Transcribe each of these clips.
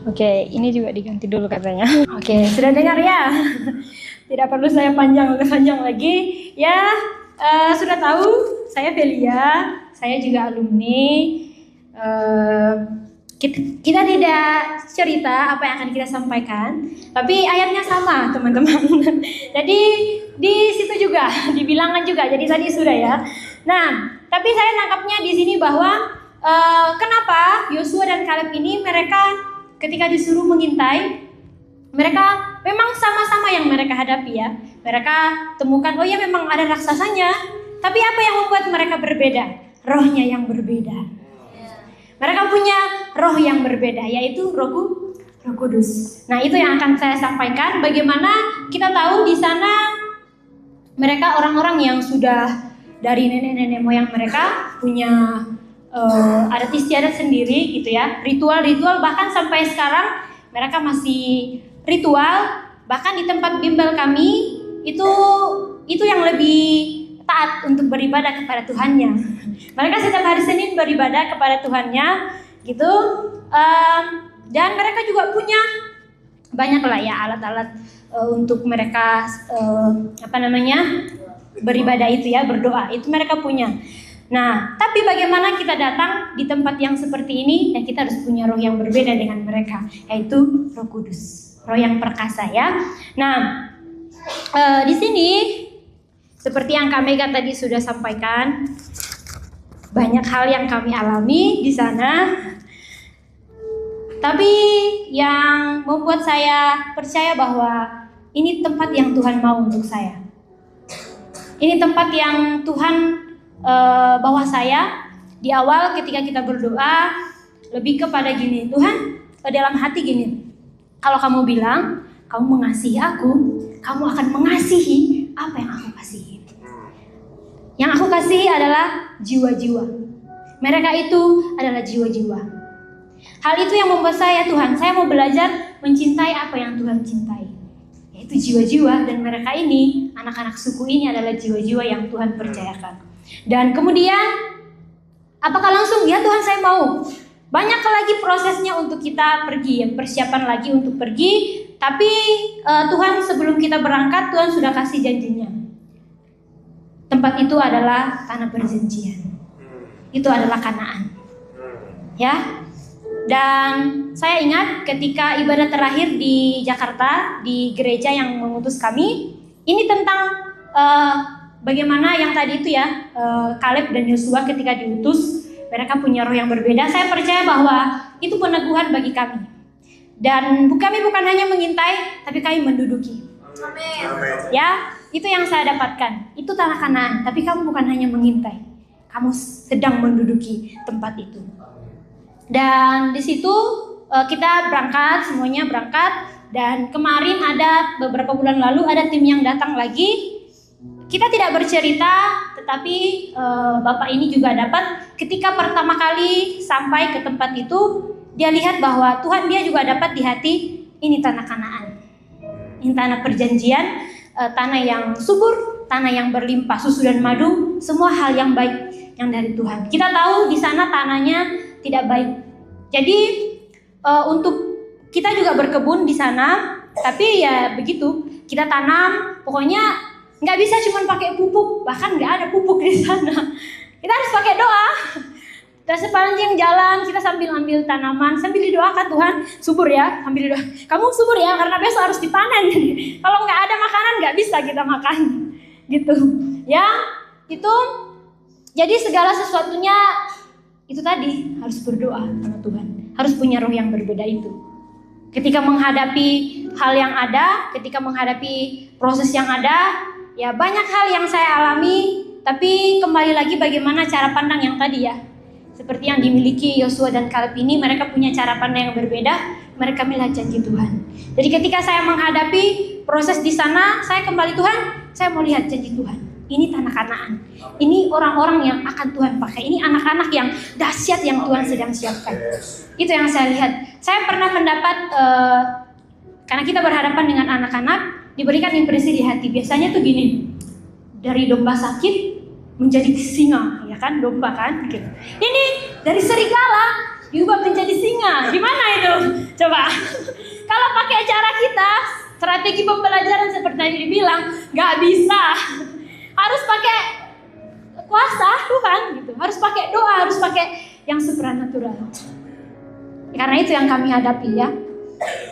Oke, ini juga diganti dulu katanya. Oke, sudah dengar ya? Tidak perlu saya panjang lagi. Ya, sudah tahu saya Velia, saya juga alumni. Kita tidak cerita apa yang akan kita sampaikan, tapi ayatnya sama, teman-teman. Jadi di situ juga, di bilangan juga. Jadi tadi sudah ya. Nah, tapi saya nangkapnya di sini bahwa kenapa Yosua dan Kaleb ini mereka ketika disuruh mengintai, mereka memang sama-sama yang mereka hadapi ya. Mereka temukan, oh ya memang ada raksasanya. Tapi apa yang membuat mereka berbeda? Rohnya yang berbeda. Mereka punya roh yang berbeda, yaitu Roh Kudus. Nah, itu yang akan saya sampaikan. Bagaimana kita tahu di sana mereka orang-orang yang sudah dari nenek-nenek moyang mereka punya adat istiadat sendiri gitu ya, ritual-ritual, bahkan sampai sekarang mereka masih ritual. Bahkan di tempat bimbel kami itu yang lebih taat untuk beribadah kepada Tuhannya. Mereka setiap hari Senin beribadah kepada Tuhannya gitu. Dan mereka juga punya banyak lah ya alat-alat untuk mereka beribadah itu ya, berdoa itu mereka punya. Nah, tapi bagaimana kita datang di tempat yang seperti ini dan kita harus punya roh yang berbeda dengan mereka, yaitu Roh Kudus, roh yang perkasa ya. Nah, di sini seperti yang Kak Mega tadi sudah sampaikan, banyak hal yang kami alami di sana. Tapi yang membuat saya percaya bahwa ini tempat yang Tuhan mau untuk saya. Ini tempat yang Tuhan bawa saya di awal ketika kita berdoa lebih kepada gini, Tuhan dalam hati gini, kalau kamu bilang kamu mengasihi aku, kamu akan mengasihi apa yang aku kasihi. Yang aku kasihi adalah jiwa-jiwa. Mereka itu adalah jiwa-jiwa. Hal itu yang membuat saya, Tuhan, saya mau belajar mencintai apa yang Tuhan cintai, yaitu jiwa-jiwa. Dan mereka ini, anak-anak suku ini adalah jiwa-jiwa yang Tuhan percayakan. Dan kemudian apakah langsung ya Tuhan saya mau? Banyak lagi prosesnya untuk kita pergi, persiapan lagi untuk pergi. Tapi Tuhan sebelum kita berangkat, Tuhan sudah kasih janjinya. Tempat itu adalah tanah perjanjian. Itu adalah Kanaan. Ya. Dan saya ingat ketika ibadah terakhir di Jakarta, di gereja yang mengutus kami, ini tentang bagaimana yang tadi itu ya, Kaleb dan Yosua ketika diutus, mereka punya roh yang berbeda. Saya percaya bahwa itu peneguhan bagi kami. Dan kami bukan hanya mengintai, tapi kami menduduki. Amin. Ya, itu yang saya dapatkan. Itu tanah Kanaan, tapi kamu bukan hanya mengintai, kamu sedang menduduki tempat itu. Dan di situ kita berangkat, semuanya berangkat. Dan kemarin ada beberapa bulan lalu ada tim yang datang lagi. Kita tidak bercerita, tetapi Bapak ini juga dapat ketika pertama kali sampai ke tempat itu, dia lihat bahwa Tuhan dia juga dapat di hati, ini tanah Kanaan. Ini tanah perjanjian, tanah yang subur, tanah yang berlimpah susu dan madu, semua hal yang baik yang dari Tuhan. Kita tahu di sana tanahnya tidak baik. Jadi untuk kita juga berkebun di sana, tapi ya begitu, kita tanam, pokoknya nggak bisa cuma pakai pupuk, bahkan nggak ada pupuk di sana. Kita harus pakai doa. Dan sepanjang jalan kita sambil ambil tanaman, sambil didoakan, Tuhan subur ya, sambil doa. Kamu subur ya, karena besok harus dipanen. Kalau nggak ada makanan nggak bisa kita makan, gitu. Ya, itu. Jadi segala sesuatunya itu tadi harus berdoa sama Tuhan, harus punya roh yang berbeda itu. Ketika menghadapi hal yang ada, ketika menghadapi proses yang ada. Ya banyak hal yang saya alami, tapi kembali lagi bagaimana cara pandang yang tadi ya. Seperti yang dimiliki Yosua dan Kaleb ini, mereka punya cara pandang yang berbeda, mereka melihat janji Tuhan. Jadi ketika saya menghadapi proses di sana, saya kembali, Tuhan, saya mau lihat janji Tuhan. Ini tanah Kanaan, ini orang-orang yang akan Tuhan pakai, ini anak-anak yang dahsyat yang Tuhan sedang siapkan. Itu yang saya lihat. Saya pernah mendapat, karena kita berhadapan dengan anak-anak, diberikan impresi di hati. Biasanya tuh gini, dari domba sakit menjadi singa, ya kan, domba kan gitu. Ini dari serigala diubah menjadi singa. Gimana itu? Coba. Kalau pakai cara kita, strategi pembelajaran seperti tadi dibilang, nggak bisa. Harus pakai kuasa Tuhan gitu. Harus pakai doa, harus pakai yang supranatural. Karena itu yang kami hadapi ya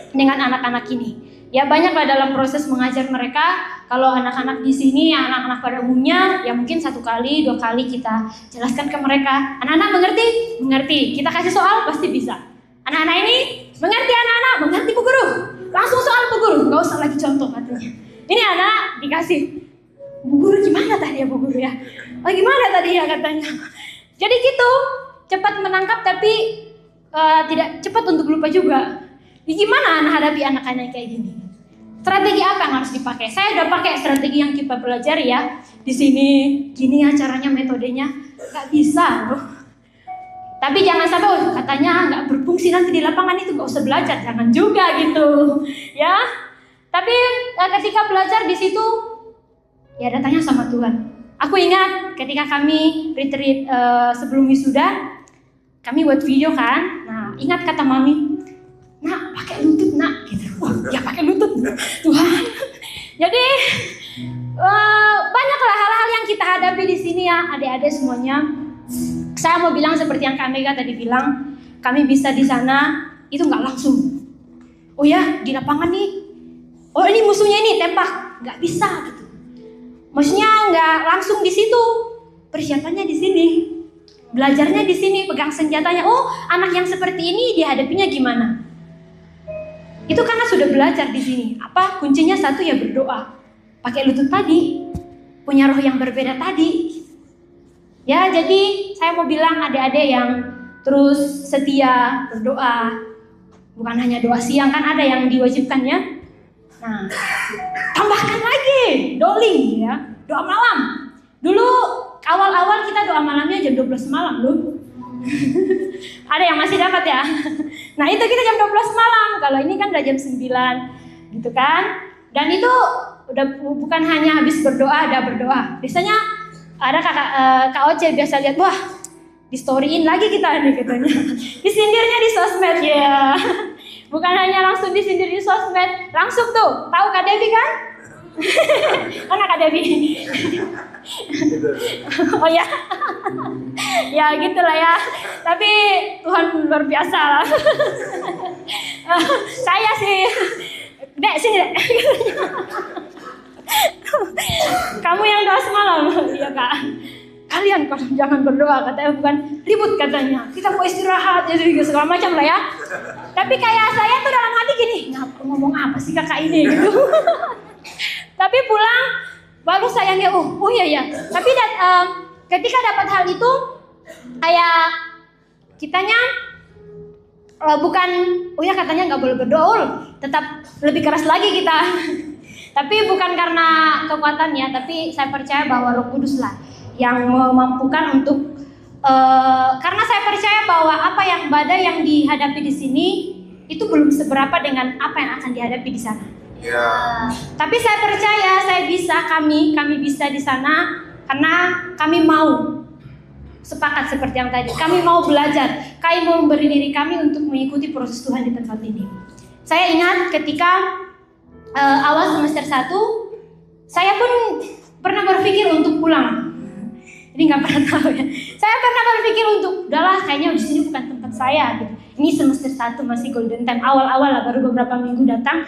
dengan anak-anak ini. Ya banyaklah dalam proses mengajar mereka. Kalau anak-anak di sini, anak-anak pada umumnya, ya mungkin 1 kali, 2 kali kita jelaskan ke mereka. Anak-anak mengerti? Mengerti. Kita kasih soal pasti bisa. Anak-anak ini mengerti, anak-anak mengerti Bu Guru. Langsung soal Bu Guru, nggak usah lagi contoh katanya. Ini anak dikasih, Bu Guru gimana tadi ya Bu Guru ya? Oh gimana tadi ya katanya. Jadi gitu, cepat menangkap tapi tidak cepat untuk lupa juga. Gimana anak hadapi anak-anak kayak gini? Strategi apa yang harus dipakai? Saya udah pakai strategi yang kita pelajari ya. Di sini gini ya caranya, metodenya. Gak bisa loh. Tapi jangan sampai katanya nggak berfungsi nanti di lapangan itu nggak usah belajar. Jangan juga gitu, ya. Tapi ketika belajar di situ, ya datanya sama Tuhan. Aku ingat ketika kami retreat sebelum wisuda, kami buat video kan. Nah ingat kata mami. Nak, pakai lutut nak, gitu. Ya pakai lutut, Tuhan. Jadi banyaklah hal-hal yang kita hadapi di sini ya, adik-adik semuanya. Saya mau bilang seperti yang kami tadi bilang, kami bisa di sana itu nggak langsung. Oh ya, di lapangan nih. Oh ini musuhnya ini tembak, nggak bisa gitu. Maksudnya nggak langsung di situ. Persiapannya di sini, belajarnya di sini, pegang senjatanya. Oh anak yang seperti ini dihadapinya gimana? Itu karena sudah belajar di sini. Apa kuncinya? Satu ya berdoa. Pakai lutut tadi, punya roh yang berbeda tadi. Ya, jadi saya mau bilang adik-adik yang terus setia berdoa. Bukan hanya doa siang, kan ada yang diwajibkan ya. Nah, tambahkan lagi doling ya, doa malam. Dulu awal-awal kita doa malamnya jam 12 malam loh. Ada yang masih dapat ya. Nah itu kita jam 12 malam. Kalau ini kan udah jam 9 gitu kan. Dan itu udah bukan hanya habis berdoa, ada berdoa. Biasanya ada Kak Oce biasa lihat, wah di storyin lagi kita nih katanya. Disindirnya di sosmed ya. Bukan hanya langsung disindir di sosmed, langsung tuh. Tahu Kak Devi kan? Mana Kak Devi? Oh ya. Ya gitulah ya. Tapi Tuhan luar biasa lah. Saya sih, Dek sini Dek. Kamu yang doa semalam, iya Kak. Kalian kalau jangan berdoa katanya, bukan ribut katanya. Kita mau istirahat jadi segala macam lah ya. Tapi kayak saya tuh dalam hati gini, ngomong apa sih kakak ini gitu. Tapi pulang baru saya lihat, oh iya ya. Tapi ketika dapat hal itu, kayak kitanya bukan, oh ya katanya nggak boleh berdoa, tetap lebih keras lagi kita. Tapi bukan karena kekuatannya, tapi saya percaya bahwa Roh Kudus lah yang memampukan untuk, karena saya percaya bahwa apa yang badai yang dihadapi di sini itu belum seberapa dengan apa yang akan dihadapi di sana. Yeah. Tapi saya percaya kami bisa di sana karena kami mau sepakat seperti yang tadi. Kami mau belajar, kami mau memberi diri kami untuk mengikuti proses Tuhan di tempat ini. Saya ingat ketika awal semester 1, saya pun pernah berpikir untuk pulang. Ini nggak pernah tahu ya. Saya pernah berpikir untuk, udahlah kayaknya di sini bukan tempat saya. Gitu. Ini semester 1 masih golden time, awal-awal lah, baru beberapa minggu datang.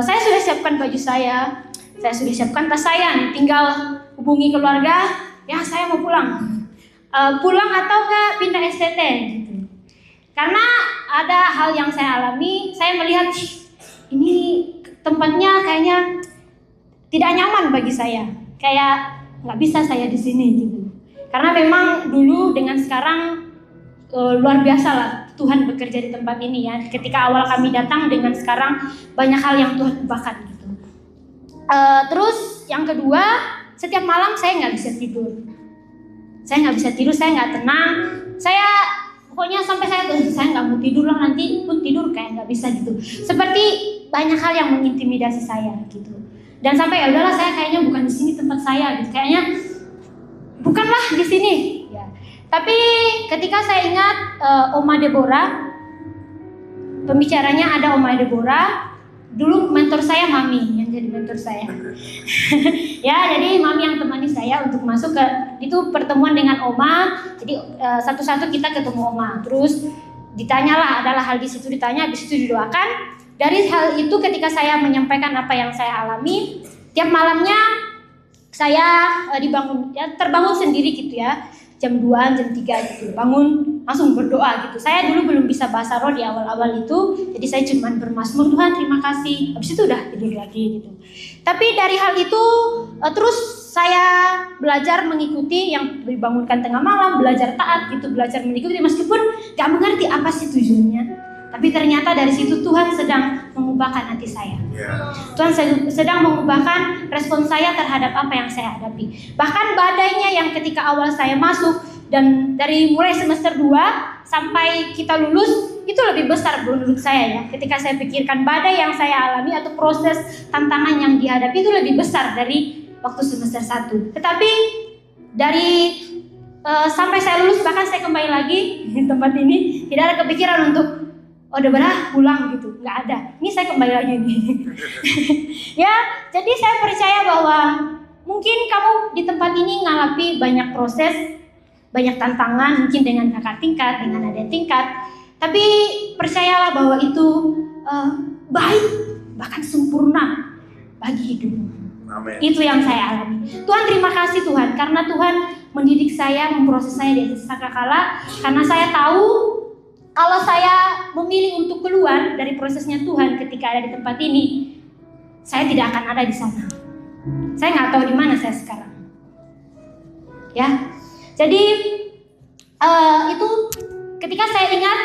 Saya sudah siapkan baju saya sudah siapkan tas saya, tinggal hubungi keluarga, ya saya mau pulang. Pulang atau nggak pindah STT gitu. Karena ada hal yang saya alami, saya melihat ini tempatnya kayaknya tidak nyaman bagi saya, kayak nggak bisa saya di sini gitu. Karena memang dulu dengan sekarang luar biasa lah Tuhan bekerja di tempat ini ya. Ketika awal kami datang dengan sekarang banyak hal yang Tuhan ubahkan gitu. Terus yang kedua, setiap malam saya nggak bisa tidur. Saya nggak tenang. Saya pokoknya sampai saya nggak mau tidur lah, nanti pun tidur kayak nggak bisa gitu. Seperti banyak hal yang mengintimidasi saya gitu. Dan sampai ya udahlah saya kayaknya bukan di sini tempat saya gitu. Kayaknya bukanlah di sini. Ya. Tapi ketika saya ingat Oma Deborah, Pembicaranya ada Oma Deborah. Dulu mentor saya Mami yang jadi mentor saya. Ya, jadi Mami yang temani saya untuk masuk ke itu pertemuan dengan Oma. Jadi satu-satu kita ketemu Oma. Terus ditanyalah, adalah hal di situ ditanya, habis itu didoakan. Dari hal itu ketika saya menyampaikan apa yang saya alami, tiap malamnya saya dibangun, ya, terbangun sendiri gitu ya, jam 2, jam 3 gitu, bangun langsung berdoa gitu. Saya dulu belum bisa bahasa roh di awal-awal itu, jadi saya cuma bermazmur, Tuhan terima kasih, habis itu udah tidur lagi gitu. Tapi dari hal itu terus saya belajar mengikuti yang dibangunkan tengah malam, belajar taat gitu, belajar mengikuti meskipun gak mengerti apa sih tujuannya. Tapi ternyata dari situ Tuhan sedang mengubahkan hati saya. Tuhan sedang mengubahkan respon saya terhadap apa yang saya hadapi. Bahkan badainya yang ketika awal saya masuk dan dari mulai semester 2 sampai kita lulus itu lebih besar menurut saya ya. Ketika saya pikirkan badai yang saya alami atau proses tantangan yang dihadapi itu lebih besar dari waktu semester 1. Tetapi dari sampai saya lulus, bahkan saya kembali lagi di tempat ini, tidak ada kepikiran untuk udah pulang gitu, nggak ada. Ini saya kembali lagi nih. Ya, jadi saya percaya bahwa mungkin kamu di tempat ini ngalapi banyak proses, banyak tantangan, mungkin dengan kakak tingkat, dengan adik tingkat. Tapi percayalah bahwa itu baik, bahkan sempurna bagi hidupmu. Amen. Itu yang saya alami. Tuhan terima kasih Tuhan, karena Tuhan mendidik saya, memproses saya di sangkakala, karena saya tahu kalau saya memilih untuk keluar dari prosesnya Tuhan ketika ada di tempat ini, saya tidak akan ada di sana. Saya nggak tahu di mana saya sekarang. Ya, jadi itu ketika saya ingat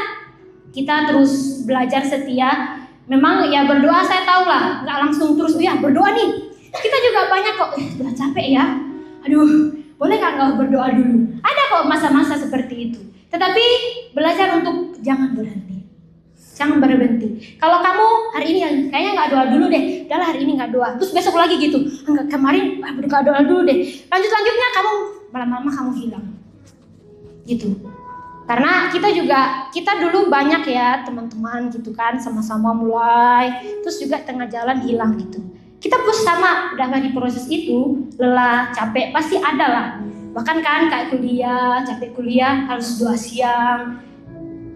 kita terus belajar setia. Memang ya berdoa saya tahu lah, nggak langsung terus ya berdoa nih. Kita juga banyak kok, udah capek ya. Aduh, boleh nggak berdoa dulu? Ada kok masa-masa seperti itu. Tetapi belajar untuk jangan berhenti, jangan berhenti. Kalau kamu hari ini kayaknya nggak doa dulu deh, udahlah hari ini nggak doa, terus besok lagi gitu, enggak kemarin berdoa doa dulu deh, lanjutnya kamu lama-lama kamu hilang, gitu. Karena kita dulu banyak ya teman-teman gitu kan, sama-sama mulai, terus juga tengah jalan hilang gitu. Kita pun sama, udah di proses itu, lelah, capek pasti ada lah. Bahkan kan kayak kuliah, capek kuliah harus doa siang,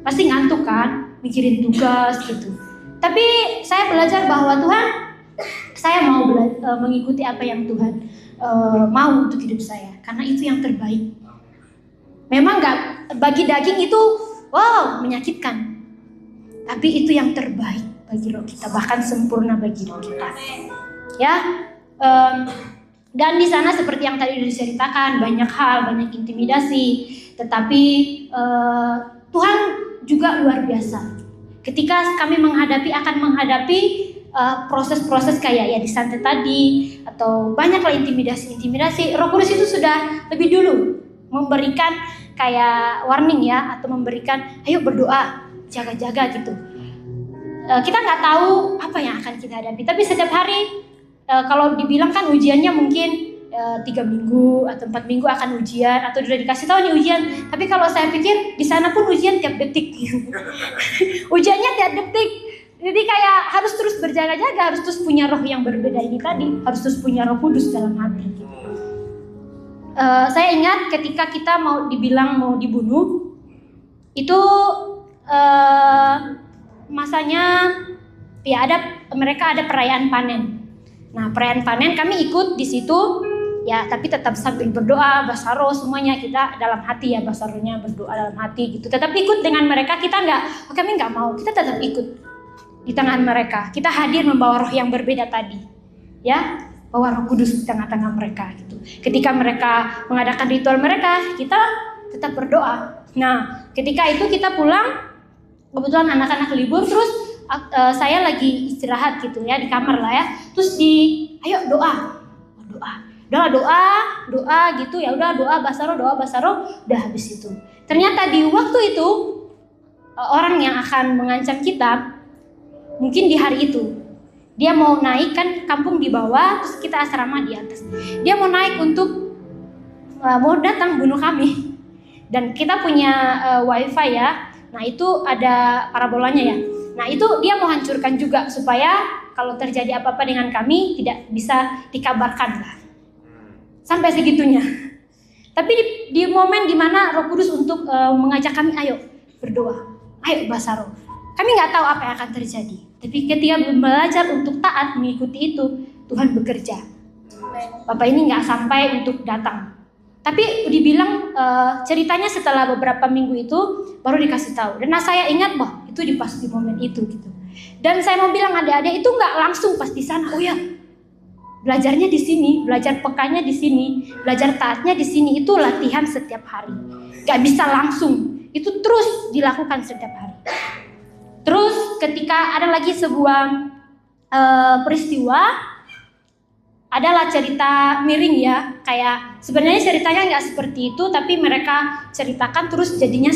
pasti ngantuk kan, mikirin tugas gitu. Tapi saya belajar bahwa Tuhan, saya mau mengikuti apa yang Tuhan mau untuk hidup saya, karena itu yang terbaik. Memang nggak bagi daging itu, wow menyakitkan, tapi itu yang terbaik bagi roh kita, bahkan sempurna bagi roh kita. Ya. Dan di sana seperti yang tadi diceritakan, banyak hal, banyak intimidasi, tetapi Tuhan juga luar biasa. Ketika kami akan menghadapi proses-proses kayak ya di santet tadi, atau banyaklah intimidasi, Roh Kudus itu sudah lebih dulu memberikan kayak warning ya, atau memberikan ayo berdoa, jaga-jaga gitu. Kita nggak tahu apa yang akan kita hadapi, tapi setiap hari kalau dibilang kan ujiannya mungkin 3 minggu atau 4 minggu akan ujian, atau sudah dikasih tahu nih ujian. Tapi kalau saya pikir di sana pun ujian tiap detik. Ujiannya tiap detik. Jadi kayak harus terus berjaga-jaga, harus terus punya roh yang berbeda ini tadi, harus terus punya Roh Kudus dalam hati. Saya ingat ketika kita mau dibunuh, itu masanya ya mereka ada perayaan panen. Nah, perayaan panen kami ikut di situ ya, tapi tetap sambil berdoa, bahasa roh semuanya kita dalam hati ya, bahasa rohnya berdoa dalam hati gitu. Tetap ikut dengan mereka, kami nggak mau, kita tetap ikut di tengah mereka. Kita hadir membawa roh yang berbeda tadi, ya, bawa Roh Kudus di tengah-tengah mereka gitu. Ketika mereka mengadakan ritual mereka, kita tetap berdoa. Nah, ketika itu kita pulang, kebetulan anak-anak libur, terus saya lagi istirahat gitu ya di kamar lah ya, terus ayo doa gitu ya, udah doa bahasa roh, udah habis itu. Ternyata di waktu itu orang yang akan mengancam kita, mungkin di hari itu dia mau naik, kan kampung di bawah, terus kita asrama di atas. Dia mau naik untuk mau datang bunuh kami, dan kita punya wifi ya. Nah itu ada parabolanya ya. Nah itu dia mau hancurkan juga supaya kalau terjadi apa-apa dengan kami tidak bisa dikabarkan lah. Sampai segitunya. Tapi di momen dimana Roh Kudus untuk mengajak kami, ayo berdoa, ayo bahasa roh. Kami nggak tahu apa yang akan terjadi. Tapi ketika belajar untuk taat mengikuti itu, Tuhan bekerja. Bapak ini nggak sampai untuk datang. Tapi dibilang ceritanya setelah beberapa minggu itu baru dikasih tahu. Dan saya ingat bahwa itu di pas di momen itu gitu. Dan saya mau bilang adik-adik itu nggak langsung pas di sana. Oh ya, belajarnya di sini, belajar pekanya di sini, belajar taatnya di sini, itu latihan setiap hari. Nggak bisa langsung. Itu terus dilakukan setiap hari. Terus ketika ada lagi sebuah peristiwa, adalah cerita miring ya, kayak sebenarnya ceritanya nggak seperti itu, tapi mereka ceritakan terus jadinya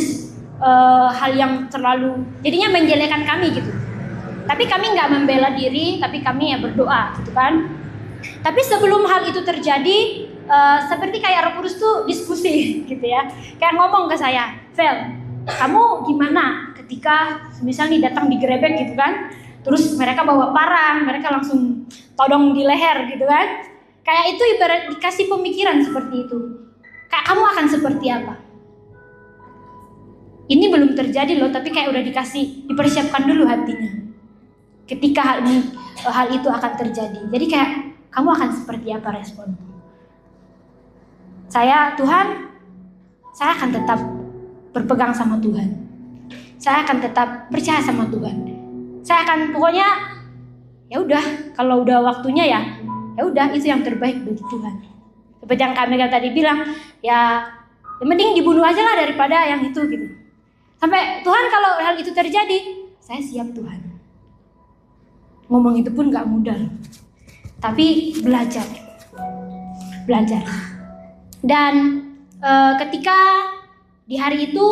hal yang terlalu, jadinya menjelekan kami gitu. Tapi kami nggak membela diri, tapi kami ya berdoa gitu kan. Tapi sebelum hal itu terjadi, seperti kayak Roh Kudus tuh diskusi gitu ya, kayak ngomong ke saya, Vel, kamu gimana ketika misalnya datang digerebek gitu kan? Terus mereka bawa parang, mereka langsung todong di leher gitu kan. Kayak itu ibarat dikasih pemikiran seperti itu. Kayak kamu akan seperti apa? Ini belum terjadi loh, tapi kayak udah dikasih, dipersiapkan dulu hatinya. Ketika hal itu akan terjadi. Jadi kayak kamu akan seperti apa respon? Tuhan, saya akan tetap berpegang sama Tuhan. Saya akan tetap percaya sama Tuhan. Saya akan pokoknya ya udah, kalau udah waktunya ya udah, itu yang terbaik bagi Tuhan. Seperti yang kami tadi bilang, ya yang penting dibunuh aja lah daripada yang itu gitu. Sampai Tuhan kalau hal itu terjadi, saya siap Tuhan. Ngomong itu pun gak mudah, tapi belajar. Dan ketika di hari itu,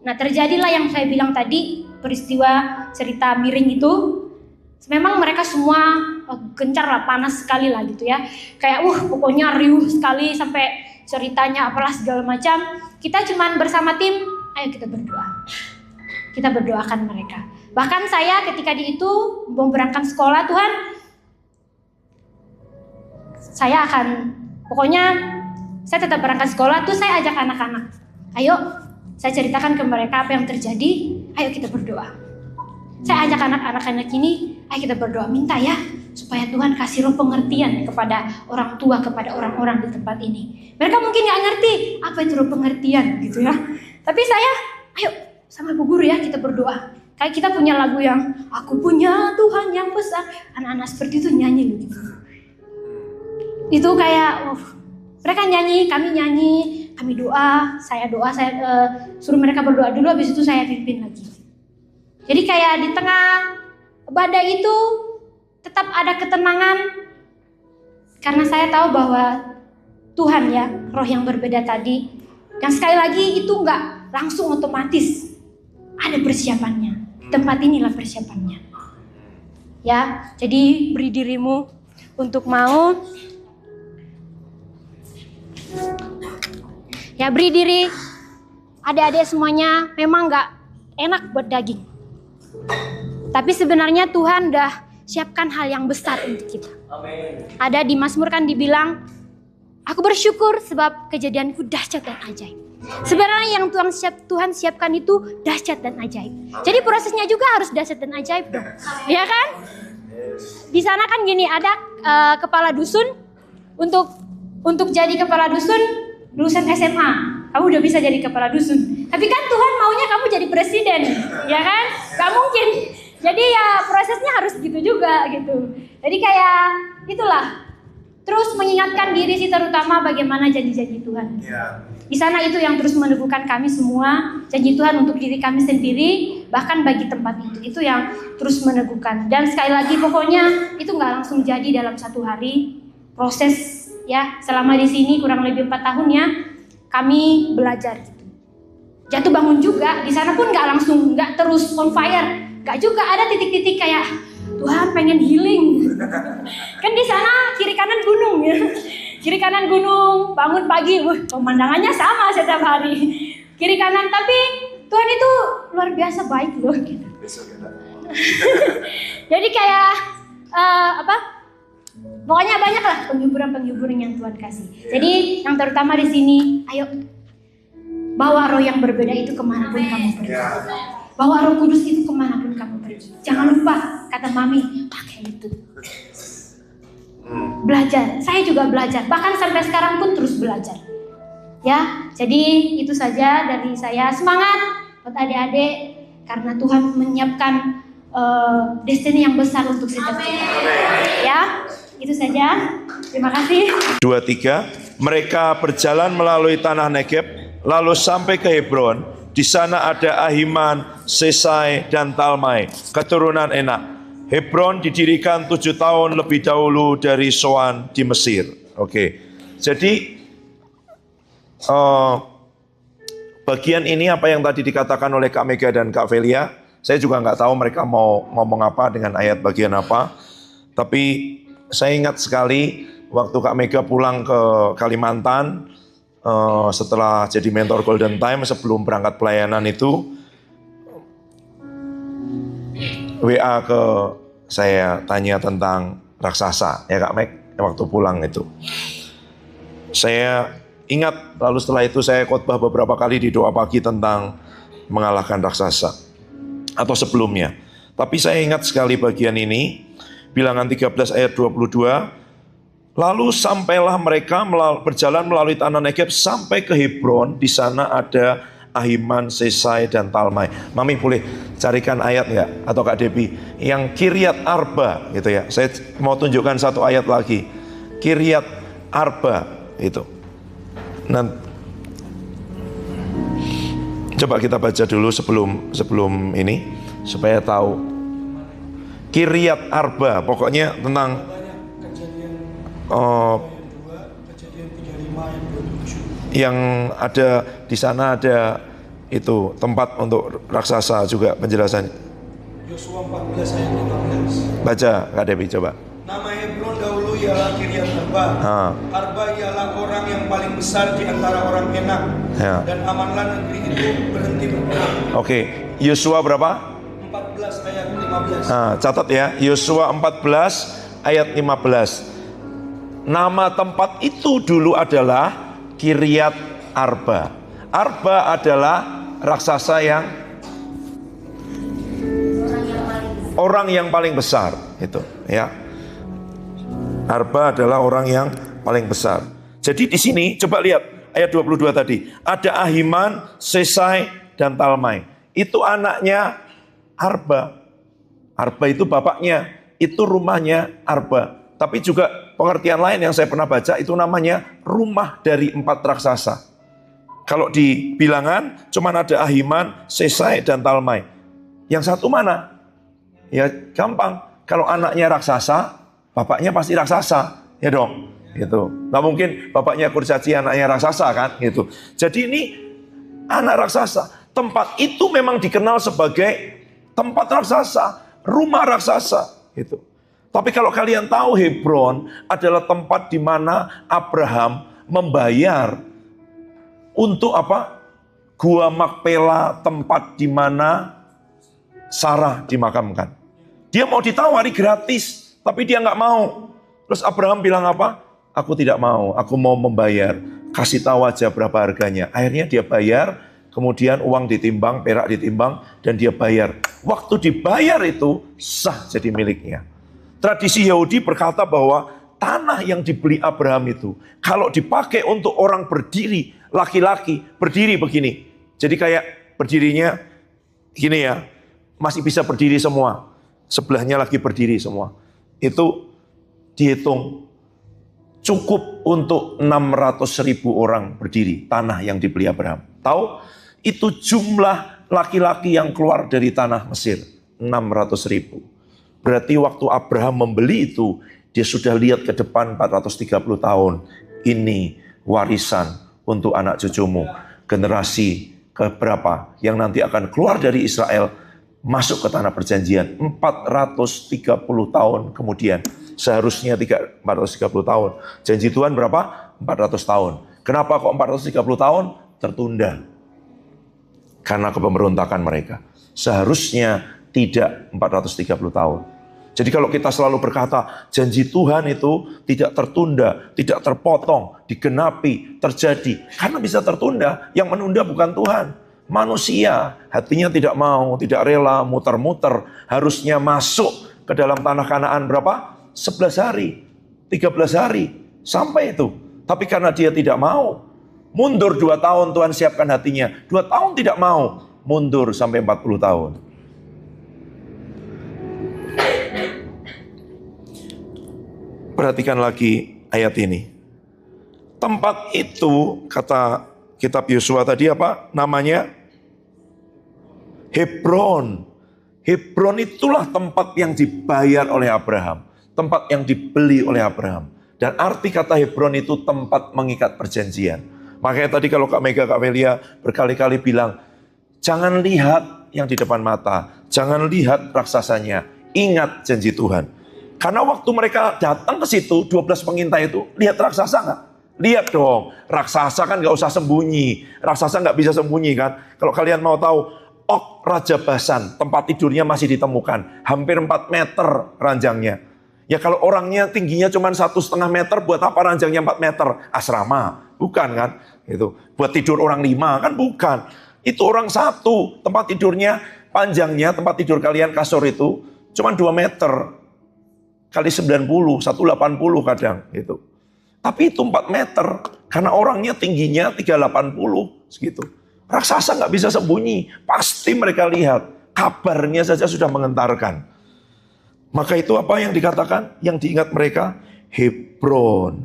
nah terjadilah yang saya bilang tadi, peristiwa cerita miring itu. Memang mereka semua gencar lah, panas sekali lah gitu ya. Kayak pokoknya riuh sekali sampai ceritanya apalah segala macam. Kita cuman bersama tim, ayo kita berdoa. Kita berdoakan mereka. Bahkan saya ketika di itu mau berangkat sekolah, Tuhan, saya tetap berangkat sekolah tuh, saya ajak anak-anak. Ayo, saya ceritakan ke mereka apa yang terjadi, ayo kita berdoa. Saya ajak anak-anak ini, ayo kita berdoa, minta ya supaya Tuhan kasih roh pengertian kepada orang tua, kepada orang-orang di tempat ini. Mereka mungkin gak ngerti apa itu roh pengertian gitu ya. Tapi saya, ayo sama Bu Guru ya kita berdoa. Kayak kita punya lagu yang aku punya Tuhan yang besar. Anak-anak seperti itu nyanyi gitu. Itu kayak mereka nyanyi, kami doa, saya suruh mereka berdoa dulu, habis itu saya pimpin lagi. Jadi kayak di tengah badai itu tetap ada ketenangan. Karena saya tahu bahwa Tuhan ya, roh yang berbeda tadi. Yang sekali lagi itu enggak langsung otomatis. Ada persiapannya. Tempat inilah persiapannya. Ya, jadi beri dirimu untuk mau. Ya beri diri. Adik-adik semuanya memang enggak enak buat daging. Tapi sebenarnya Tuhan udah siapkan hal yang besar untuk kita. Amin. Ada di Mazmur kan dibilang, aku bersyukur sebab kejadianku dahsyat dan ajaib. Sebenarnya yang Tuhan siapkan itu dahsyat dan ajaib. Jadi prosesnya juga harus dahsyat dan ajaib dong. Ya kan? Di sana kan gini, ada kepala dusun, untuk jadi kepala dusun lulusan SMA. Kamu udah bisa jadi kepala dusun. Tapi kan Tuhan maunya kamu jadi presiden, ya kan? Gak mungkin. Jadi ya prosesnya harus gitu juga gitu. Jadi kayak itulah. Terus mengingatkan diri sih, terutama bagaimana janji-janji Tuhan. Di sana itu yang terus meneguhkan kami semua. Janji Tuhan untuk diri kami sendiri, bahkan bagi tempat itu yang terus meneguhkan. Dan sekali lagi pokoknya itu nggak langsung jadi dalam satu hari. Proses ya, selama di sini kurang lebih 4 tahun ya. Kami belajar gitu. Jatuh bangun juga, di sana pun nggak langsung, nggak terus on fire, nggak juga, ada titik-titik kayak Tuhan pengen healing. Kan di sana kiri kanan gunung ya, kiri kanan gunung, bangun pagi, pemandangannya sama setiap hari, kiri kanan, tapi Tuhan itu luar biasa baik loh. Gitu. Jadi kayak pokoknya banyak lah penghiburan yang Tuhan kasih. Jadi yang terutama di sini, ayo bawa roh yang berbeda itu kemanapun kamu pergi. Bawa Roh Kudus itu kemanapun kamu pergi. Jangan lupa, kata Mami, pakai itu. Belajar, saya juga belajar. Bahkan sampai sekarang pun terus belajar. Ya, jadi itu saja dari saya. Semangat buat adik-adik, karena Tuhan menyiapkan destiny yang besar untuk setiap kita. Ya, itu saja. Terima kasih. 2-3, mereka berjalan melalui tanah Negeb, lalu sampai ke Hebron. Di sana ada Ahiman, Sesai, dan Talmai, keturunan Enak. Hebron didirikan 7 tahun lebih dahulu dari Soan di Mesir. Oke, jadi bagian ini apa yang tadi dikatakan oleh Kak Mega dan Kak Velia, saya juga nggak tahu mereka mau ngomong apa dengan ayat bagian apa. Tapi saya ingat sekali waktu Kak Mega pulang ke Kalimantan, setelah jadi mentor Golden Time sebelum berangkat pelayanan itu, WA ke saya tanya tentang raksasa ya Kak Meg, waktu pulang itu. Saya ingat, lalu setelah itu saya khotbah beberapa kali di doa pagi tentang mengalahkan raksasa atau sebelumnya. Tapi saya ingat sekali bagian ini, Bilangan 13 ayat 22. Lalu sampailah mereka berjalan melalui tanah Negeb sampai ke Hebron. Di sana ada Ahiman, Sesai, dan Talmai. Mami boleh carikan ayat nggak? Atau Kak Debi yang Kiryat Arba gitu ya. Saya mau tunjukkan satu ayat lagi. Kiryat Arba itu. Nanti coba kita baca dulu sebelum ini supaya tahu. Kiryat Arba, pokoknya tentang yang ada di sana, ada itu tempat untuk raksasa juga penjelasan. Yosua 14 ayat 15. Baca Kak Devi coba. Nama Hebron dahulu ialah Kiryat Arba. Arba ialah orang yang paling besar di antara orang Enak. Ya. Dan amanlah negeri itu berhenti berperang. Oke, Yosua berapa? 14 ayat 15. Catat ya, Yosua 14 ayat 15. Nama tempat itu dulu adalah Kiryat Arba. Arba adalah raksasa yang orang yang paling besar, itu ya. Arba adalah orang yang paling besar. Jadi di sini coba lihat ayat 22 tadi. Ada Ahiman, Sesai, dan Talmai. Itu anaknya Arba. Arba itu bapaknya, itu rumahnya Arba. Tapi juga pengertian lain yang saya pernah baca itu namanya rumah dari 4 raksasa. Kalau di Bilangan cuma ada Ahiman, Sesai, dan Talmai. Yang satu mana? Ya gampang. Kalau anaknya raksasa, bapaknya pasti raksasa, ya dong. Gitu. Nggak mungkin bapaknya kurcaci, anaknya raksasa kan? Gitu. Jadi ini anak raksasa. Tempat itu memang dikenal sebagai tempat raksasa, rumah raksasa. Gitu. Tapi kalau kalian tahu Hebron adalah tempat di mana Abraham membayar untuk apa? Gua Makpela, tempat di mana Sarah dimakamkan. Dia mau ditawari gratis, tapi dia nggak mau. Terus Abraham bilang apa? Aku tidak mau, aku mau membayar. Kasih tahu aja berapa harganya. Akhirnya dia bayar, kemudian uang ditimbang, perak ditimbang, dan dia bayar. Waktu dibayar itu sah jadi miliknya. Tradisi Yahudi berkata bahwa tanah yang dibeli Abraham itu, kalau dipakai untuk orang berdiri, laki-laki, berdiri begini. Jadi kayak berdirinya gini ya, masih bisa berdiri semua. Sebelahnya lagi berdiri semua. Itu dihitung cukup untuk 600.000 orang berdiri, tanah yang dibeli Abraham. Tahu? Itu jumlah laki-laki yang keluar dari tanah Mesir, 600.000. Berarti waktu Abraham membeli itu, dia sudah lihat ke depan 430 tahun. Ini warisan untuk anak cucumu. Generasi keberapa yang nanti akan keluar dari Israel, masuk ke tanah perjanjian. 430 tahun kemudian. Seharusnya 430 tahun. Janji Tuhan berapa? 400 tahun. Kenapa kok 430 tahun? Tertunda. Karena kepemberontakan mereka. Seharusnya Tidak 430 tahun. Jadi kalau kita selalu berkata, janji Tuhan itu tidak tertunda, tidak terpotong, digenapi, terjadi. Karena bisa tertunda, yang menunda bukan Tuhan. Manusia, hatinya tidak mau, tidak rela, muter-muter. Harusnya masuk ke dalam tanah Kanaan berapa? 11 hari, 13 hari, sampai itu. Tapi karena dia tidak mau, mundur 2 tahun Tuhan siapkan hatinya. 2 tahun tidak mau, mundur sampai 40 tahun. Perhatikan lagi ayat ini. Tempat itu, kata kitab Yosua tadi apa? Namanya Hebron. Hebron itulah tempat yang dibayar oleh Abraham. Tempat yang dibeli oleh Abraham. Dan arti kata Hebron itu tempat mengikat perjanjian. Makanya tadi kalau Kak Mega, Kak Velia berkali-kali bilang, jangan lihat yang di depan mata. Jangan lihat raksasanya. Ingat janji Tuhan. Karena waktu mereka datang ke situ, 12 pengintai itu, lihat raksasa nggak? Lihat dong, raksasa kan nggak usah sembunyi. Raksasa nggak bisa sembunyi kan? Kalau kalian mau tahu, Og Raja Basan, tempat tidurnya masih ditemukan. Hampir 4 meter ranjangnya. Ya kalau orangnya tingginya cuma 1,5 meter, buat apa ranjangnya 4 meter? Asrama, bukan kan? Itu buat tidur orang 5 kan bukan. Itu orang 1, tempat tidurnya, panjangnya tempat tidur kalian kasur itu cuma 2 meter. Kali 90, 180 kadang gitu. Tapi itu 4 meter, karena orangnya tingginya 380 segitu. Raksasa nggak bisa sembunyi, pasti mereka lihat. Kabarnya saja sudah mengentarkan. Maka itu apa yang dikatakan, yang diingat mereka? Hebron.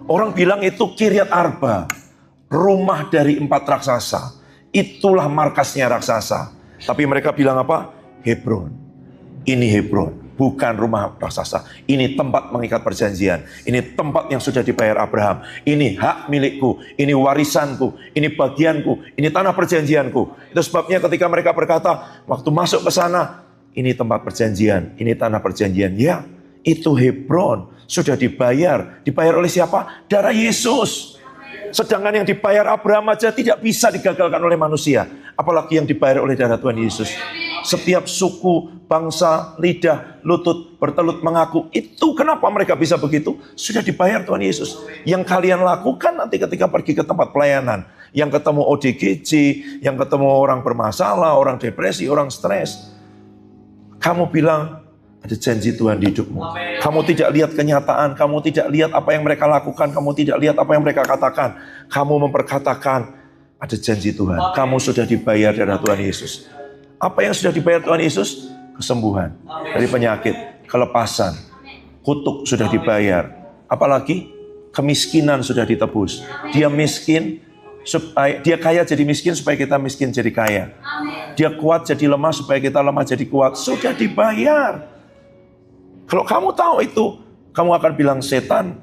Orang bilang itu Kiryat Arba, rumah dari 4 raksasa. Itulah markasnya raksasa. Tapi mereka bilang apa? Hebron. Ini Hebron. Bukan rumah raksasa. Ini tempat mengikat perjanjian. Ini tempat yang sudah dibayar Abraham. Ini hak milikku. Ini warisanku. Ini bagianku. Ini tanah perjanjianku. Itu sebabnya ketika mereka berkata, waktu masuk ke sana, ini tempat perjanjian. Ini tanah perjanjian. Ya, itu Hebron. Sudah dibayar. Dibayar oleh siapa? Darah Yesus. Sedangkan yang dibayar Abraham aja tidak bisa digagalkan oleh manusia. Apalagi yang dibayar oleh darah Tuhan Yesus. Setiap suku, bangsa, lidah, lutut, bertelut mengaku. Itu kenapa mereka bisa begitu? Sudah dibayar Tuhan Yesus. Yang kalian lakukan nanti ketika pergi ke tempat pelayanan. Yang ketemu ODGJ, yang ketemu orang bermasalah, orang depresi, orang stres. Kamu bilang, ada janji Tuhan di hidupmu. Kamu tidak lihat kenyataan, kamu tidak lihat apa yang mereka lakukan, kamu tidak lihat apa yang mereka katakan. Kamu memperkatakan, ada janji Tuhan. Kamu sudah dibayar darah Tuhan Yesus. Apa yang sudah dibayar Tuhan Yesus? Kesembuhan dari penyakit, kelepasan, kutuk sudah dibayar. Apalagi kemiskinan sudah ditebus. Dia miskin, supaya dia kaya jadi miskin supaya kita miskin jadi kaya. Dia kuat jadi lemah supaya kita lemah jadi kuat. Sudah dibayar. Kalau kamu tahu itu, kamu akan bilang setan,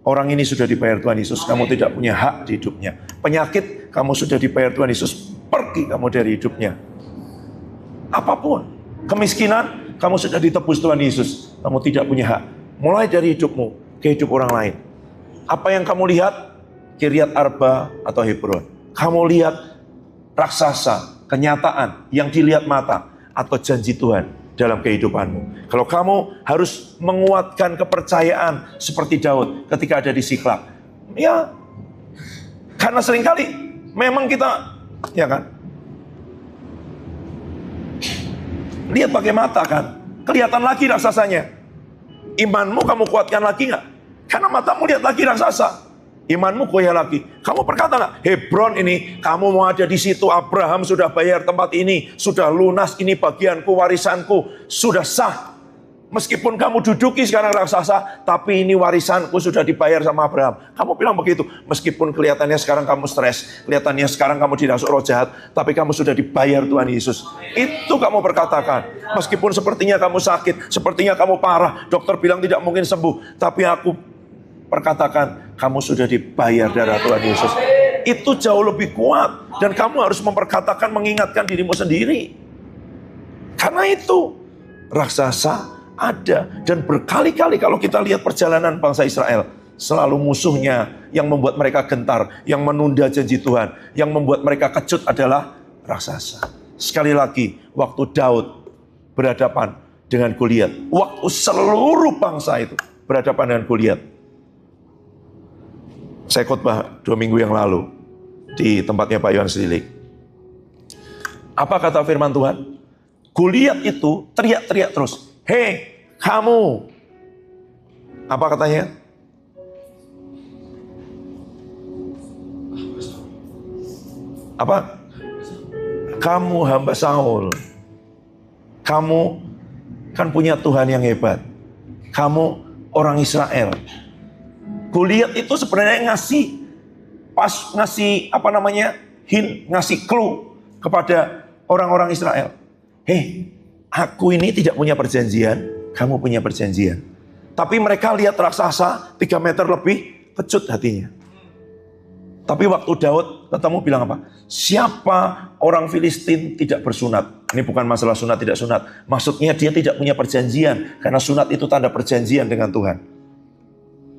orang ini sudah dibayar Tuhan Yesus. Kamu tidak punya hak di hidupnya. Penyakit, kamu sudah dibayar Tuhan Yesus. Pergi kamu dari hidupnya. Apapun, kemiskinan, kamu sudah ditebus Tuhan Yesus. Kamu tidak punya hak. Mulai dari hidupmu ke hidup orang lain. Apa yang kamu lihat? Kiryat Arba atau Hebron. Kamu lihat raksasa, kenyataan yang dilihat mata, atau janji Tuhan dalam kehidupanmu. Kalau kamu harus menguatkan kepercayaan seperti Daud ketika ada di Siklag. Ya, karena seringkali memang kita, ya kan, lihat pakai mata kan, kelihatan lagi raksasanya. Imanmu kamu kuatkan lagi nggak? Karena matamu lihat lagi raksasa. Imanmu koya lagi. Kamu berkata nggak? Hebron ini, kamu mau ada di situ. Abraham sudah bayar tempat ini, sudah lunas. Ini bagianku, warisanku, sudah sah. Meskipun kamu duduki sekarang raksasa, tapi ini warisanku sudah dibayar sama Abraham. Kamu bilang begitu. Meskipun kelihatannya sekarang kamu stres, kelihatannya sekarang kamu dirasuk roh jahat, tapi kamu sudah dibayar Tuhan Yesus. Itu kamu perkatakan. Meskipun sepertinya kamu sakit, sepertinya kamu parah, dokter bilang tidak mungkin sembuh, tapi aku perkatakan, kamu sudah dibayar darah Tuhan Yesus. Itu jauh lebih kuat. Dan kamu harus memperkatakan, mengingatkan dirimu sendiri. Karena itu, raksasa ada. Dan berkali-kali kalau kita lihat perjalanan bangsa Israel, selalu musuhnya yang membuat mereka gentar, yang menunda janji Tuhan, yang membuat mereka kecut adalah raksasa. Sekali lagi, waktu Daud berhadapan dengan Goliat, waktu seluruh bangsa itu berhadapan dengan Goliat. Saya khotbah 2 minggu yang lalu di tempatnya Pak Yohan Selilik. Apa kata firman Tuhan? Goliat itu teriak-teriak terus. Hei, kamu. Apa katanya? Apa? Kamu hamba Saul. Kamu kan punya Tuhan yang hebat. Kamu orang Israel. Goliat itu sebenarnya ngasih ngasih clue kepada orang-orang Israel. Hei, aku ini tidak punya perjanjian, kamu punya perjanjian. Tapi mereka lihat raksasa 3 meter lebih, kecut hatinya. Tapi waktu Daud ketemu bilang apa? Siapa orang Filistin tidak bersunat? Ini bukan masalah sunat tidak sunat. Maksudnya dia tidak punya perjanjian. Karena sunat itu tanda perjanjian dengan Tuhan.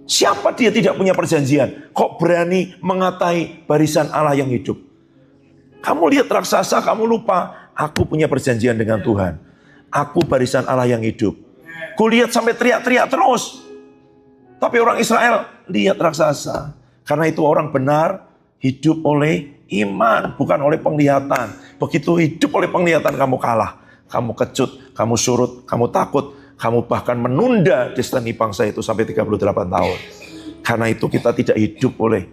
Siapa dia tidak punya perjanjian? Kok berani mengatai barisan Allah yang hidup? Kamu lihat raksasa, kamu lupa. Aku punya perjanjian dengan Tuhan. Aku barisan Allah yang hidup. Goliat sampai teriak-teriak terus. Tapi orang Israel lihat raksasa. Karena itu orang benar hidup oleh iman, bukan oleh penglihatan. Begitu hidup oleh penglihatan kamu kalah. Kamu kecut, kamu surut, kamu takut. Kamu bahkan menunda destiny bangsa itu sampai 38 tahun. Karena itu kita tidak hidup oleh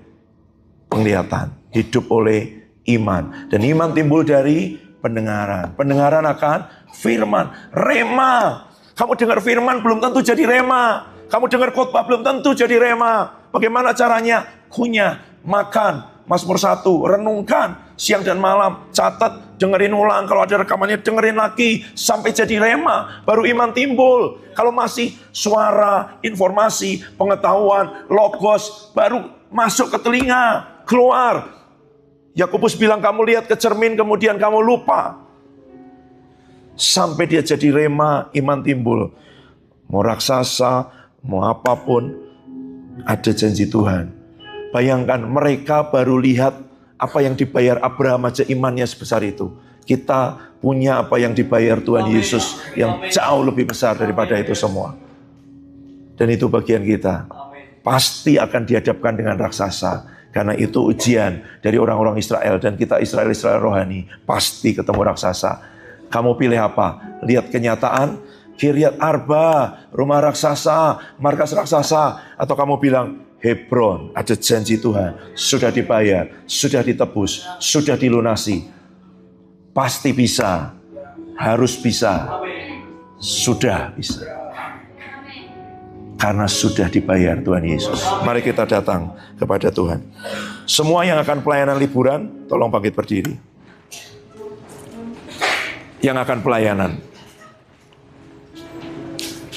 penglihatan. Hidup oleh iman. Dan iman timbul dari pendengaran. Pendengaran akan firman. Rema. Kamu dengar firman belum tentu jadi rema. Kamu dengar khotbah belum tentu jadi rema. Bagaimana caranya? Kunyah, makan. Mazmur 1, renungkan siang dan malam, catat, dengerin ulang, kalau ada rekamannya dengerin lagi, sampai jadi rema, baru iman timbul. Kalau masih suara, informasi, pengetahuan, logos, baru masuk ke telinga, keluar. Yakobus bilang kamu lihat ke cermin kemudian kamu lupa. Sampai dia jadi rema, iman timbul. Mau raksasa, mau apapun, ada janji Tuhan. Bayangkan mereka baru lihat apa yang dibayar Abraham aja imannya sebesar itu. Kita punya apa yang dibayar Tuhan Yesus yang jauh lebih besar daripada itu semua. Dan itu bagian kita. Pasti akan dihadapkan dengan raksasa. Karena itu ujian dari orang-orang Israel. Dan kita Israel rohani. Pasti ketemu raksasa. Kamu pilih apa? Lihat kenyataan. Kiryat Arba, rumah raksasa, markas raksasa. Atau kamu bilang, Hebron, ada janji Tuhan, sudah dibayar, sudah ditebus, sudah dilunasi. Pasti bisa, harus bisa, sudah bisa. Karena sudah dibayar Tuhan Yesus. Mari kita datang kepada Tuhan. Semua yang akan pelayanan liburan, tolong bangkit berdiri. Yang akan pelayanan.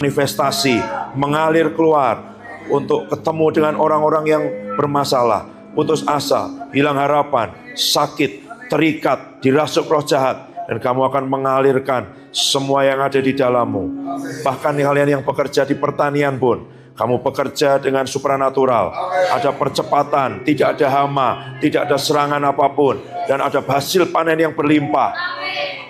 Manifestasi, mengalir keluar. Untuk ketemu dengan orang-orang yang bermasalah, putus asa, hilang harapan, sakit, terikat, dirasuk roh jahat. Dan kamu akan mengalirkan semua yang ada di dalammu. Bahkan kalian yang bekerja di pertanian pun, kamu bekerja dengan supranatural. Ada percepatan, tidak ada hama, tidak ada serangan apapun. Dan ada hasil panen yang berlimpah.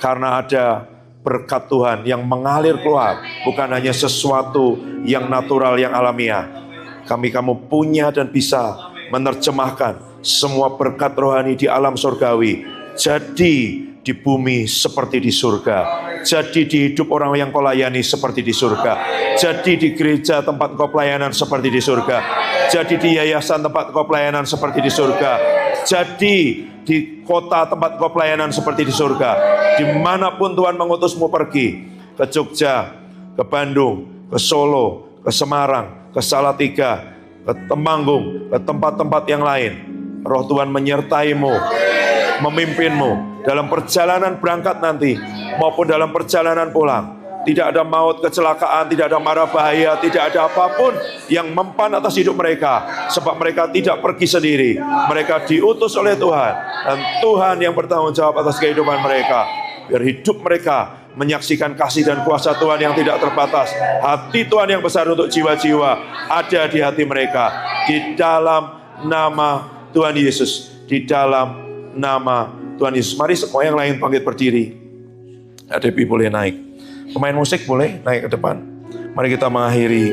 Karena ada berkat Tuhan yang mengalir keluar. Bukan hanya sesuatu yang natural, yang alamiah. Kamu punya dan bisa menerjemahkan semua berkat rohani di alam surgawi. Jadi di bumi seperti di surga. Jadi di hidup orang yang kau layani seperti di surga. Jadi di gereja tempat kau pelayanan seperti di surga. Jadi di yayasan tempat kau pelayanan seperti di surga. Jadi di kota tempat kau pelayanan seperti di surga. Dimanapun Tuhan mengutusmu pergi. Ke Jogja, ke Bandung, ke Solo, ke Semarang, ke Salatiga, ke Temanggung, ke tempat-tempat yang lain. Roh Tuhan menyertaimu, memimpinmu dalam perjalanan berangkat nanti, maupun dalam perjalanan pulang. Tidak ada maut, kecelakaan, tidak ada mara bahaya, tidak ada apapun yang mempan atas hidup mereka. Sebab mereka tidak pergi sendiri. Mereka diutus oleh Tuhan. Dan Tuhan yang bertanggung jawab atas kehidupan mereka. Biar hidup mereka menyaksikan kasih dan kuasa Tuhan yang tidak terbatas. Hati Tuhan yang besar untuk jiwa-jiwa ada di hati mereka. Di dalam nama Tuhan Yesus. Di dalam nama Tuhan Yesus. Mari semua yang lain bangkit berdiri. Debbie boleh naik. Pemain musik boleh naik ke depan. Mari kita mengakhiri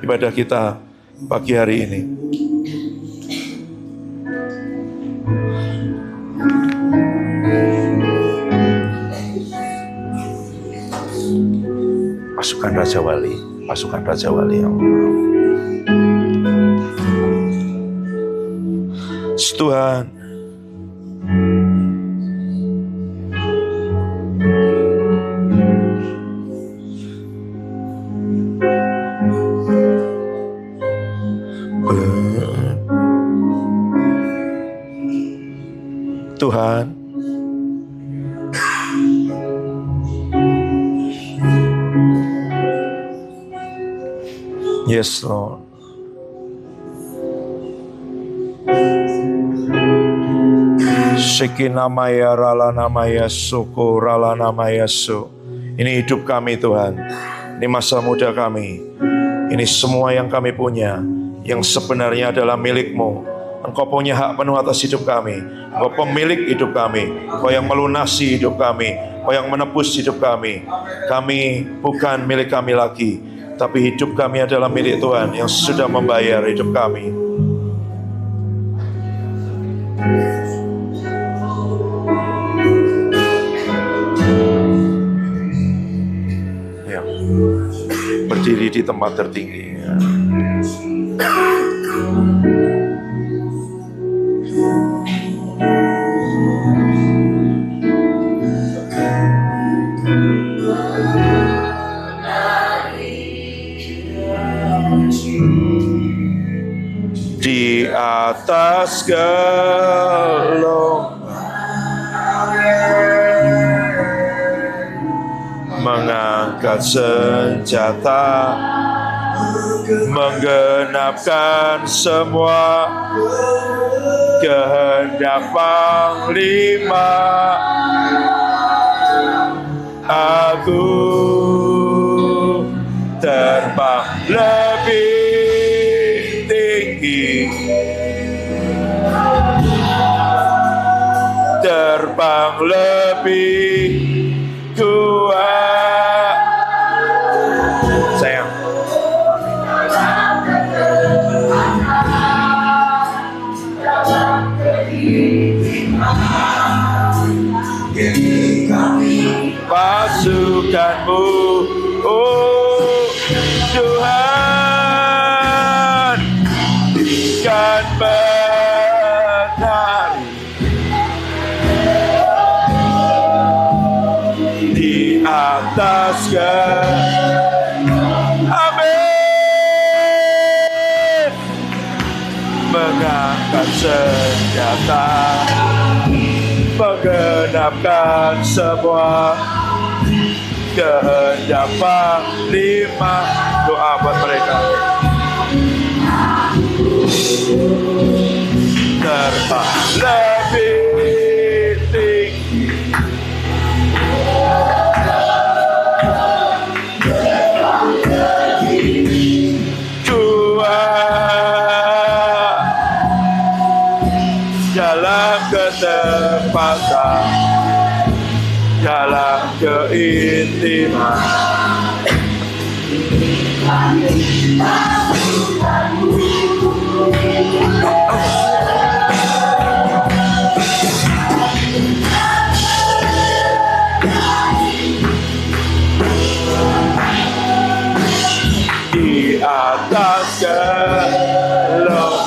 ibadah kita pagi hari ini. Pasukan Raja Wali, pasukan Raja Wali yang Tuhan. Tuhan, yes Lord. Shekinamaya ralanamaya suku ralanamaya su. Ini hidup kami Tuhan. Ini masa muda kami. Ini semua yang kami punya, yang sebenarnya adalah milik-Mu. Engkau punya hak penuh atas hidup kami. Engkau pemilik hidup kami. Engkau yang melunasi hidup kami. Engkau yang menebus hidup kami. Kami bukan milik kami lagi, tapi hidup kami adalah milik Tuhan yang sudah membayar hidup kami. Ya. Berdiri di tempat tertinggi. Ya. Di atas gelombang mengangkat senjata, menggenapkan semua kehendak Panglima. Aku terbang lebih tinggi, terbang lebih kuat. Sayang. Pasukanmu, oh Tuhan, kan menari di atas amin, mengangkat senjata, menggenapkan semua kehendak Panglima. Doa buat mereka. Terbang lebih tinggi, kuat dalam ketepatan, dalam keintiman. Di atas gelombang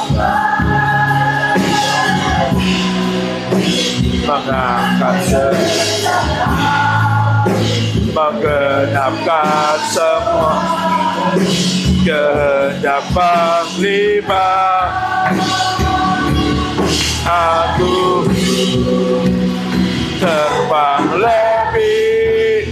mengangkat senjata, menggenapkan semua kehendak Panglima. Aku terbang lebih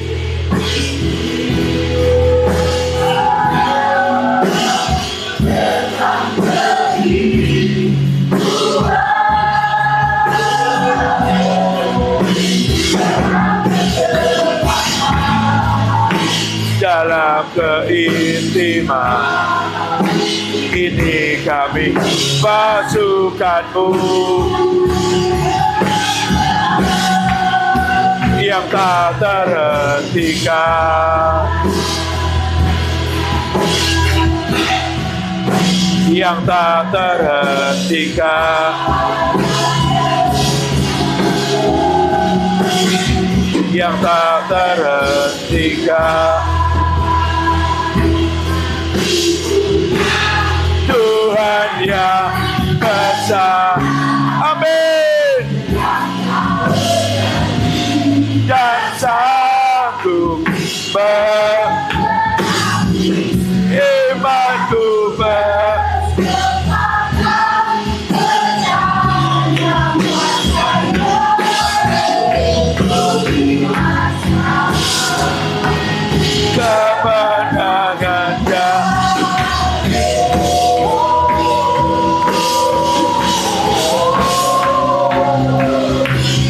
dalam keintiman. Ini kami pasukanmu, yang tak terhentikan, yang tak terhentikan, yang tak terhentikan. Tuhan yang besar, amin, dan sanggup imanku kemenangannya.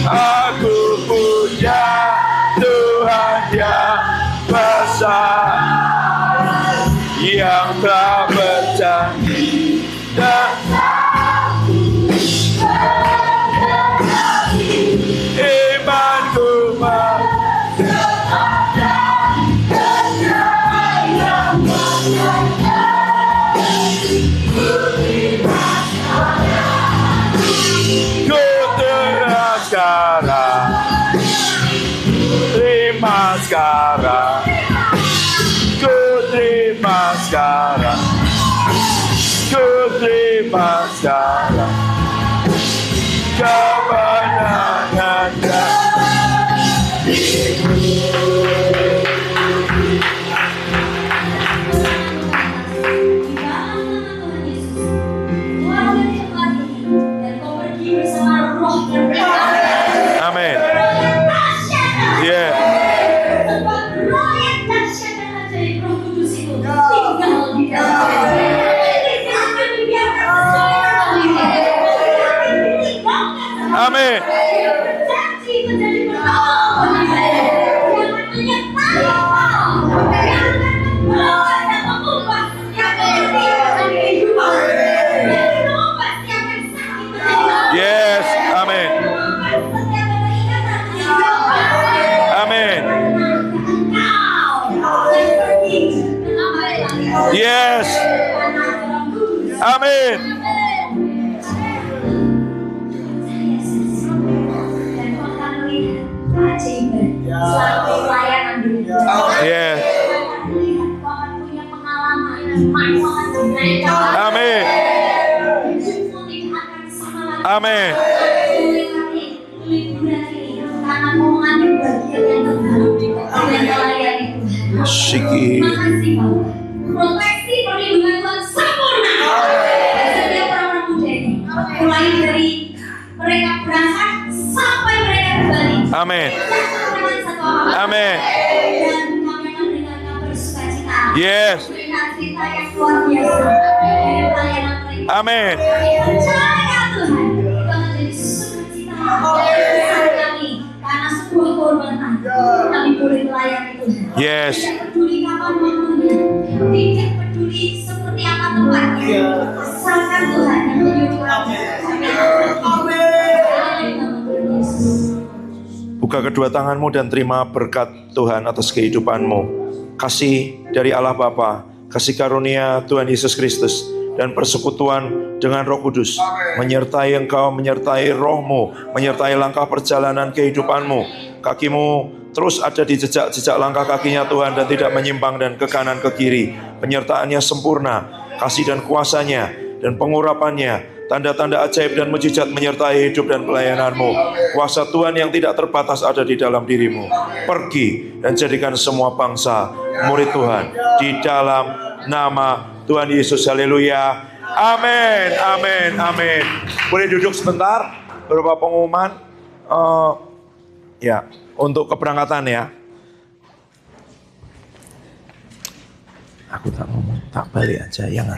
Aku punya Tuhan yang besar, yang tak berjanji dan imanku ku terima sekarang, terima sekarang, ku terima sekarang, ku terima sekarang kemenangannya. Amin. Yeah. Amin. Yes, amin. Amin. Yes. Amin. Yes. Amin. Amin. Siki. Proteksi perlindungan Tuhan sempurna setiap orang muda ini, mulai dari mereka berangkat sampai mereka kembali. Amin. Amin. Amin. Dan kami akan berikan kabar sukacita. Yes. Berikan cerita yang luar biasa dari pelayanan mereka. Amin. Kami percaya Tuhan, itu akan jadi sukacita besar kami karena sebuah kehormatan kami boleh melayani Tuhan. Yes. Tidak peduli kapan waktunya, tidak peduli seperti apa tempatnya, asalkan Tuhan yang menyuruh kami. Amin. Buka kedua tanganmu dan terima berkat Tuhan atas kehidupanmu. Kasih dari Allah Bapa, kasih karunia Tuhan Yesus Kristus, dan persekutuan dengan Roh Kudus menyertai engkau, menyertai rohmu, menyertai langkah perjalanan kehidupanmu. Kakimu terus ada di jejak-jejak langkah kakinya Tuhan dan tidak menyimpang dan ke kanan ke kiri. Penyertaannya sempurna, kasih dan kuasanya dan pengurapannya, tanda-tanda ajaib dan mujizat menyertai hidup dan pelayananmu. Kuasa Tuhan yang tidak terbatas ada di dalam dirimu. Pergi dan jadikan semua bangsa murid Tuhan di dalam nama Tuhan Yesus. Haleluya. Amin, amin, amin. Boleh duduk sebentar. Beberapa pengumuman ya untuk keberangkatan ya. Aku tak ngomong, tak balik aja, jangan.